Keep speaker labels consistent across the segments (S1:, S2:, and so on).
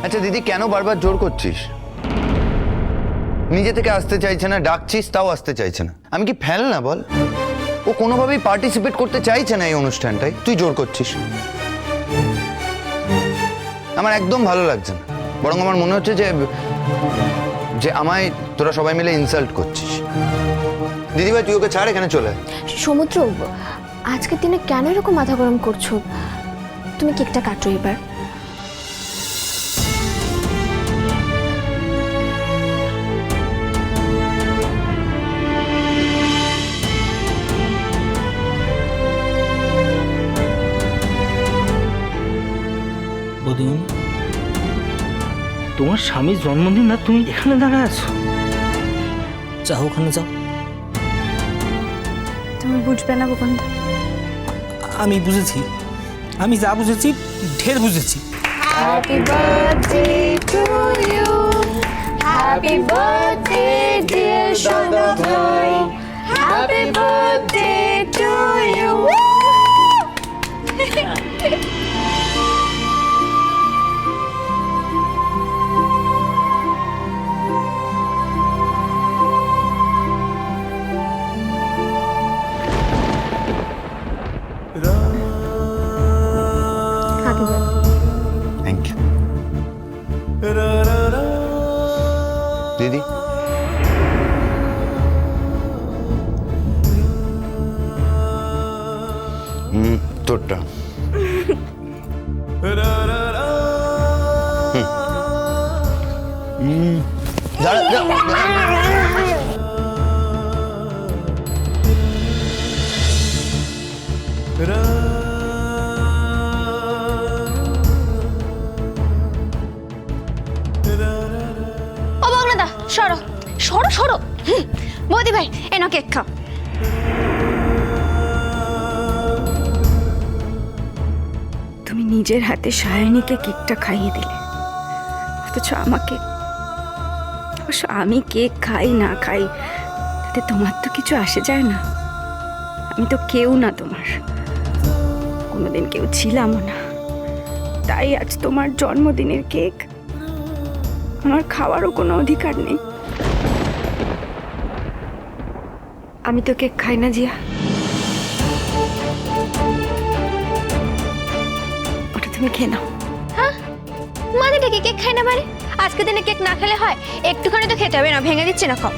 S1: আচ্ছা দিদি, কেন বারবার জোর করছিস? নিজে থেকে আসতে চাইছে না, ডাকছিস তাও আসতে চাইছে না। আমি কি ফেল না বল? ও কোনোভাবেই পার্টিসিপেট করতে চাইছে না এই অনুষ্ঠানটায়, তুই জোর করছিস। আমার একদম ভালো লাগছে না, বরং আমার মনে হচ্ছে যে যে আমায় তোরা সবাই মিলে ইনসাল্ট করছিস। দিদিভাই তুই ওকে ছাড়, এখানে চলে আয়।
S2: সমুদ্র, আজকের দিনে কেন এরকম মাথা গরম করছো? তুমি কেকটা কাটো এবার।
S3: বদিন, তোমার স্বামীর জন্মদিন না, তুমি এখানে দাঁড়ায় আছো? যাও, ওখানে যাও।
S2: তুমি বুঝবে না গোপন।
S3: আমি বুঝেছি, আমি যা বুঝেছি ঢের বুঝেছি।
S2: Happy birthday to you, happy birthday dear সোনা ভাই, happy birthday to you. Happy birthday.
S1: Thank you দিদি। তোরটা।
S2: ও বাংলাদা, সরো সরো সরো। বৌদি ভাই, এনো কেক খাও।
S4: তুমি নিজের হাতে সায়নীকে কেকটা খাইয়ে দিলে, অথচ আমাকে, অবশ্য আমি কেক খাই না খাই তাতে তোমার তো কিছু আসে যায় না। আমি তো কেউ না তোমার, কোনোদিন কেউ ছিলামও না। তাই আজ তোমার জন্মদিনের কেক আমার খাওয়ারও কোনো অধিকার নেই। আমি তো কেক খাই না জিয়া, ওটা তুমি খেয়ে নাও।
S2: হ্যাঁ, মানেটা কি কেক খাই না মানে? আজকের দিনে কেক না খেলে হয়? একটুখানি তো খেতে হবে না, ভেঙে দিচ্ছি না, খাও।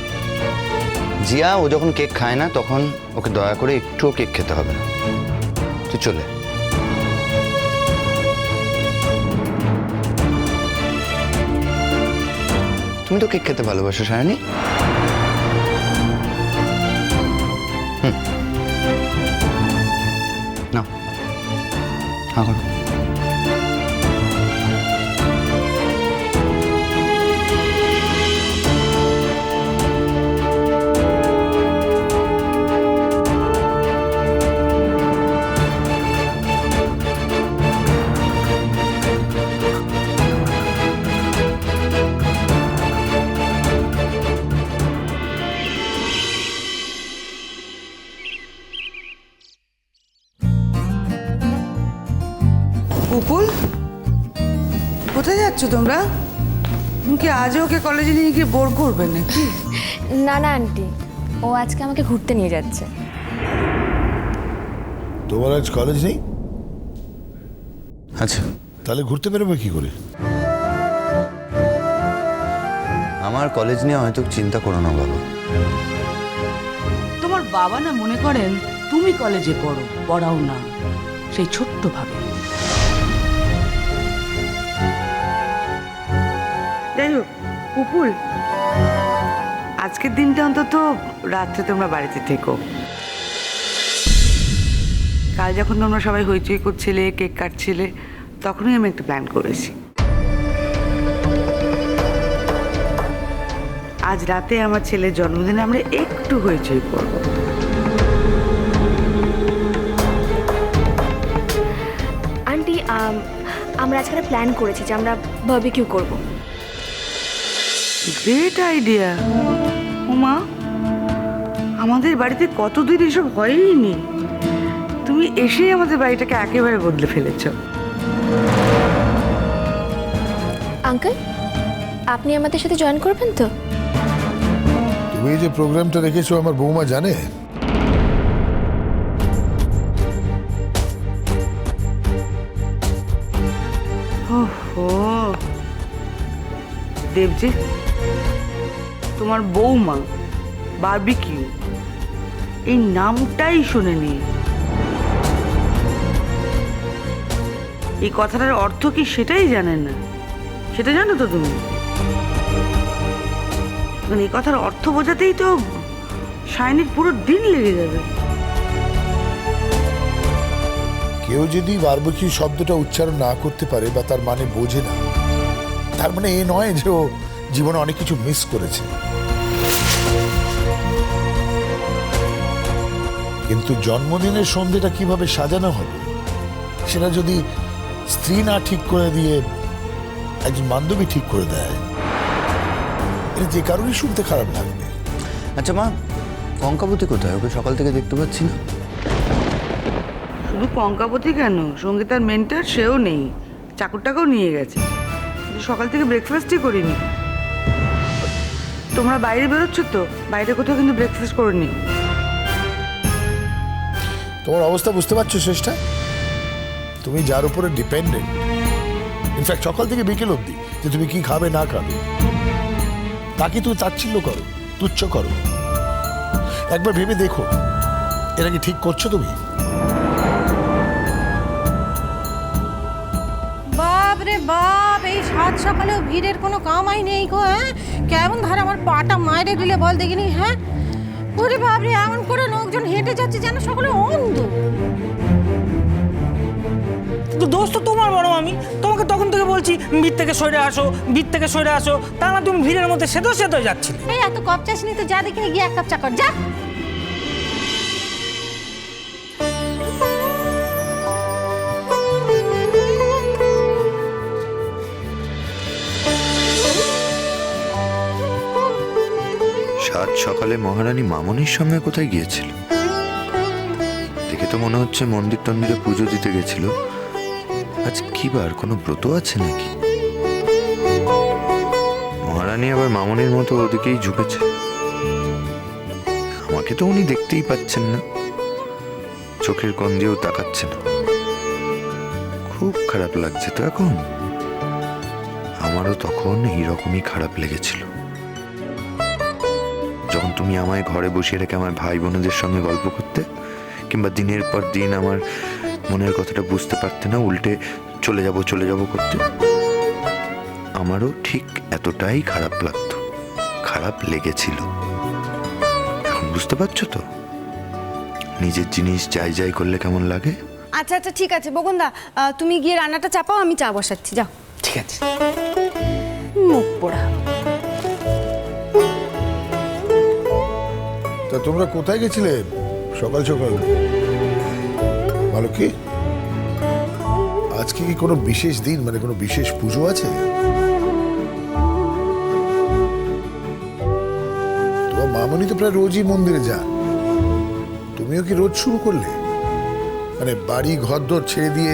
S1: জিয়া, ও যখন কেক খায় না তখন ওকে দয়া করে একটুও কেক খেতে হবে না। তুই চলে। তুমি তো কেক খেতে ভালোবাসো সায়নী। না, হ্যাঁ করো।
S5: উপুল, কোথায় যাচ্ছ তোমরা? তুমি কি আজও ওকে কলেজে নিয়ে গিয়ে বোর করবে নাকি?
S2: না না আন্টি, ও আজকে আমাকে ঘুরতে নিয়ে যাচ্ছে।
S6: তোমার আজ কলেজ নেই?
S1: আচ্ছা,
S6: তাহলে ঘুরতে বেরোবে কি করে?
S1: আমার কলেজ নিয়ে হয়তো চিন্তা করো না বাবা।
S5: তোমার বাবা না মনে করেন তুমি কলেজে পড়ো, পড়াও না, সেই ছোট্ট ভাবে। যাই হোক উপুল, আজকের দিনটা অন্তত রাত্রে তোমরা বাড়িতে থেকো। কাল যখন তোমরা সবাই হইচই করছিলে, কেক কাটছিলে, তখনই আমি একটা প্ল্যান করেছি। আজ রাতে আমার ছেলের জন্মদিনে আমরা একটু হইচই করবো।
S2: আন্টি, আমরা আজকে প্ল্যান করেছি যে আমরা বারবিকিউ করব।
S5: Great idea. ওমা, আমাদের বাড়িতে কতদিন এসব হয়ইনি। তুমি এসেই আমাদের বাড়িটাকে একেবারে বদলে ফেলেছো।
S2: আঙ্কেল, আপনি আমাদের সাথে জয়েন করবেন তো?
S6: তুমি এই যে প্রোগ্রামটা রেখেছো আমার বৌমা জানে?
S5: ওহো, দেবজিৎ, তোমার বৌমা বারবিকিউ এই নামটাই শোনেনি। এই কথাটার অর্থ কি সেটাই জানেন না? সেটা জানো তো তুমি? মানে এই কথার অর্থ বোঝাতেই তো সায়নীর পুরো দিন লেগে যাবে।
S6: কেউ যদি বারবিকিউ শব্দটা উচ্চারণ না করতে পারে বা তার মানে বোঝে না, তার মানে এ নয় যে ও জীবনে অনেক কিছু মিস করেছে। কিন্তু জন্মদিনের সন্ধ্যেটা কিভাবে সাজানো হবে সেটা যদি স্ত্রী না ঠিক করে দিয়ে একজন বান্ধবী ঠিক করে দেয়, এটা যে কারণেই শুনতে খারাপ লাগবে।
S1: আচ্ছা মা, কঙ্কাবতী কোথায়? ওকে সকাল থেকে দেখতে পাচ্ছি না।
S5: শুধু কঙ্কাবতী কেন, সঙ্গীতার মেন্টার সেও নেই, চাকরটাকেও নিয়ে গেছে। সকাল থেকে ব্রেকফাস্টই করিনি। তোমরা বাইরে বেরোচ্ছ তো, বাইরে কোথাও কিন্তু ব্রেকফাস্ট করিনি।
S6: তোমার অবস্থা বুঝতে পারছো চেষ্টা? তুমি যার উপরে ডিপেন্ডেন্ট, ইনফ্যাক্ট সকাল থেকে বিকেল অবধি, যে তুমি কি খাবে না খাবে, তাকে তুমি তাচ্ছিল্য করো, তুচ্ছ করো। একবার ভেবে দেখো এটা কি ঠিক করছো তুমি?
S7: বাপ রে বাপ, এই সাত সকালেও ভিড়ের কোনো কামাই নেই গো। হ্যাঁ, কেমন ধারে আমার পাটা মাইরে দিলে বল দেখিনি। হ্যাঁ, ওরে বাপ রে, এমন করে লোকজন হেঁটে যাচ্ছে যেন সকলে অন্ধ।
S3: কিন্তু দোষ তো তোমার বড় আমি, তোমাকে তখন থেকে বলছি ভিড় থেকে সরে আসো, ভিড় থেকে সরে আসো, তা না তুমি ভিড়ের মধ্যে সেতো সেতো যাচ্ছিলে।
S7: এই এত কপ চাস নি তো, যা দেখিনি গিয়ে এক কাপ চা কর যা।
S1: সাত সকালে মহারানী মামনির সঙ্গে কোথায় গিয়েছিল? দেখে তো মনে হচ্ছে মন্দির টন্দিরে পুজো দিতে গেছিল। আজ কি বার, কোনো ব্রত আছে নাকি? মহারানী আবার মামনির মতো ওদিকেই ঝুঁকেছে। আমাকে তো উনি দেখতেই পাচ্ছেন না, চোখের কোণ দিয়েও তাকাচ্ছে না। খুব খারাপ লাগছে তো এখন। আমারও তখন এইরকমই খারাপ লেগেছিল, যখন তুমি আমায় ঘরে বসিয়ে রেখে আমার ভাই বোনেদের সঙ্গে গল্প করতে, কিংবা দিনের পর দিন আমার মনের কথাটা বুঝতে পারতে না, উল্টে চলে যাব করতে। আমারও ঠিক এতটাই খারাপ লাগতো, খারাপ লেগেছিল। এখন বুঝতে পারছো তো নিজের জিনিস যাই যাই করলে কেমন লাগে?
S4: আচ্ছা আচ্ছা ঠিক আছে বকুন্দা, তুমি গিয়ে রান্নাটা চাপাও, আমি চা বসাচ্ছি, যাও।
S3: ঠিক আছে।
S4: মুখ পোড়া।
S6: তা তোমরা কোথায় গেছিলে সকাল সকাল? ভালো কি আজকে কি কোনো বিশেষ দিন, মানে কোনো বিশেষ পুজো আছে? তোমার মামনি তো প্রায় রোজই মন্দিরে যান, তুমিও কি রোজ শুরু করলে? মানে বাড়ি ঘরদোর ছেড়ে দিয়ে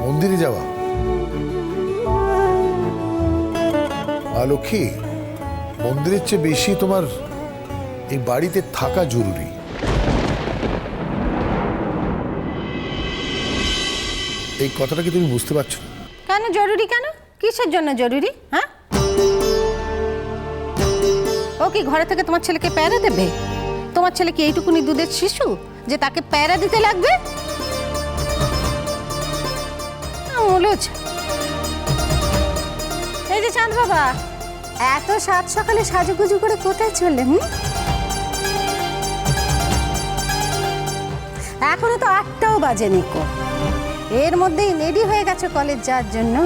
S6: মন্দিরে যাওয়া? লক্ষ্মী, মন্দিরের চেয়ে বেশি তোমার এই বাড়িতে থাকা জরুরি। এই কথাটা কি তুমি বুঝতে পারছো?
S7: কেন জরুরি? কেন, কিসের জন্য জরুরি? হ্যাঁ, ও কি ঘরে থেকে তোমার ছেলেকে প্যারা দেবে? তোমার ছেলে কি এইটুকুনি দুধের শিশু যে তাকে প্যারা দিতে লাগবে? এই যে চাঁদ বাবা, এত সাত সকালে সাজুগুজু করে কোথায় চললে? এখনো তো 8টাও বাজেনি কো, এর মধ্যেই রেডি হয়ে গেছে কলেজ যাওয়ার জন্য।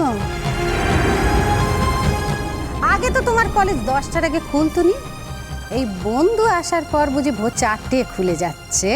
S7: আগে তো তোমার কলেজ 10টার আগে খুলতো নি, এই বন্ধু আসার পর বুঝি ভোর 4টে খুলে যাচ্ছে।